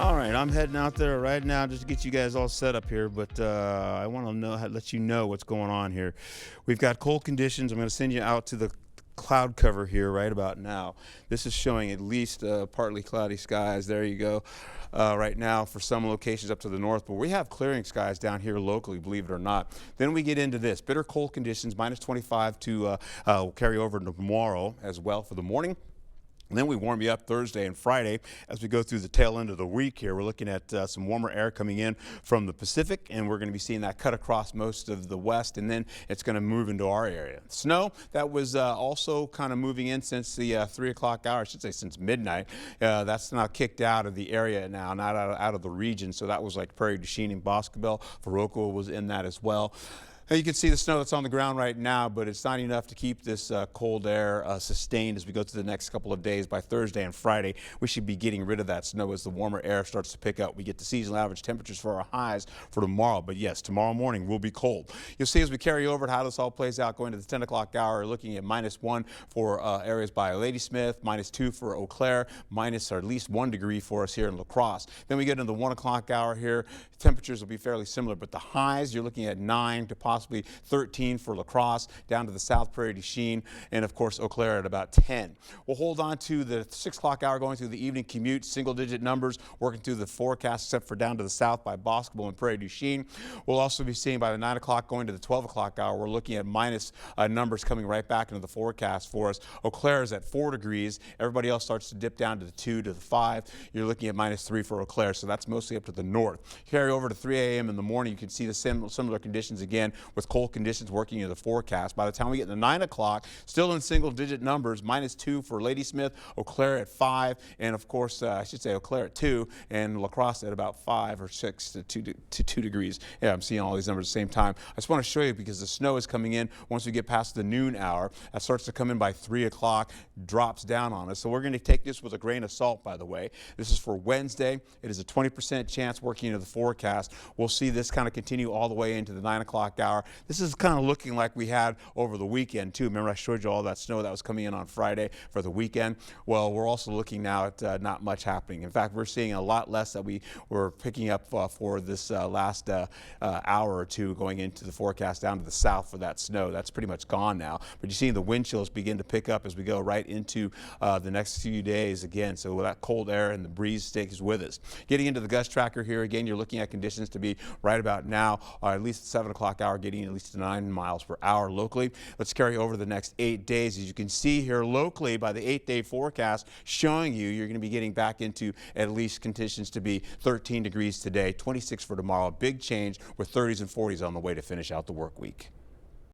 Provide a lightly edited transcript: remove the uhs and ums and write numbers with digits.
All right, I'm heading out there right now just to get you guys all set up here, but I want to let you know what's going on here. We've got cold conditions. I'm going to send you out to the cloud cover here right about now. This is showing at least partly cloudy skies. There you go. Right now for some locations up to the north, but we have clearing skies down here locally, believe it or not. Then we get into this bitter cold conditions, minus 25 to carry over to tomorrow as well for the morning. And then we warm you up Thursday and Friday as we go through the tail end of the week here. We're looking at some warmer air coming in from the Pacific, and we're going to be seeing that cut across most of the west, and then it's going to move into our area. Snow, that was also kind of moving in since the 3 o'clock hour, I should say since midnight. That's now kicked out of the area now, not out of the region. So that was like Prairie du Chien and Boscobel. Viroqua was in that as well. You can see the snow that's on the ground right now, but it's not enough to keep this cold air sustained as we go through the next couple of days. By Thursday and Friday, we should be getting rid of that snow as the warmer air starts to pick up. We get the seasonal average temperatures for our highs for tomorrow, but yes, tomorrow morning will be cold. You'll see as we carry over how this all plays out going to the 10 o'clock hour, looking at -1 for areas by Ladysmith, -2 for Eau Claire, minus or at least 1 degree for us here in La Crosse. Then we get into the 1 o'clock hour here. Temperatures will be fairly similar, but the highs you're looking at 9 to possibly 13 for La Crosse, down to the South Prairie du Chien, and of course Eau Claire at about 10. We'll hold on to the 6 o'clock hour going through the evening commute, single-digit numbers working through the forecast, except for down to the south by Boscobel and Prairie du Chien. We'll also be seeing by the 9 o'clock going to the 12 o'clock hour, we're looking at minus numbers coming right back into the forecast for us. Eau Claire is at 4 degrees. Everybody else starts to dip down to the 2 to the 5. You're looking at -3 for Eau Claire, so that's mostly up to the north. Carry over to 3 a.m. in the morning, you can see the similar conditions again with cold conditions working in the forecast. By the time we get to 9 o'clock, still in single-digit numbers, -2 for Ladysmith, Eau Claire at 5, and of course, I should say Eau Claire at 2, and La Crosse at about 5 or 6 to 2 degrees. Yeah, I'm seeing all these numbers at the same time. I just want to show you because the snow is coming in once we get past the noon hour. That starts to come in by 3 o'clock, drops down on us. So we're going to take this with a grain of salt, by the way. This is for Wednesday. It is a 20% chance working into the forecast. We'll see this kind of continue all the way into the 9 o'clock hour. This is kind of looking like we had over the weekend too. Remember I showed you all that snow that was coming in on Friday for the weekend? Well, we're also looking now at not much happening. In fact, we're seeing a lot less that we were picking up for this last hour or two going into the forecast down to the south for that snow. That's pretty much gone now. But you're seeing the wind chills begin to pick up as we go right into the next few days again. So that cold air and the breeze stays with us. Getting into the gust tracker here again, you're looking at conditions to be right about now, at least at 7 o'clock hour, getting at least 9 miles per hour locally. Let's carry over the next 8 days. As you can see here locally by the 8-day forecast showing you're going to be getting back into at least conditions to be 13 degrees today, 26 for tomorrow. Big change with 30s and 40s on the way to finish out the work week.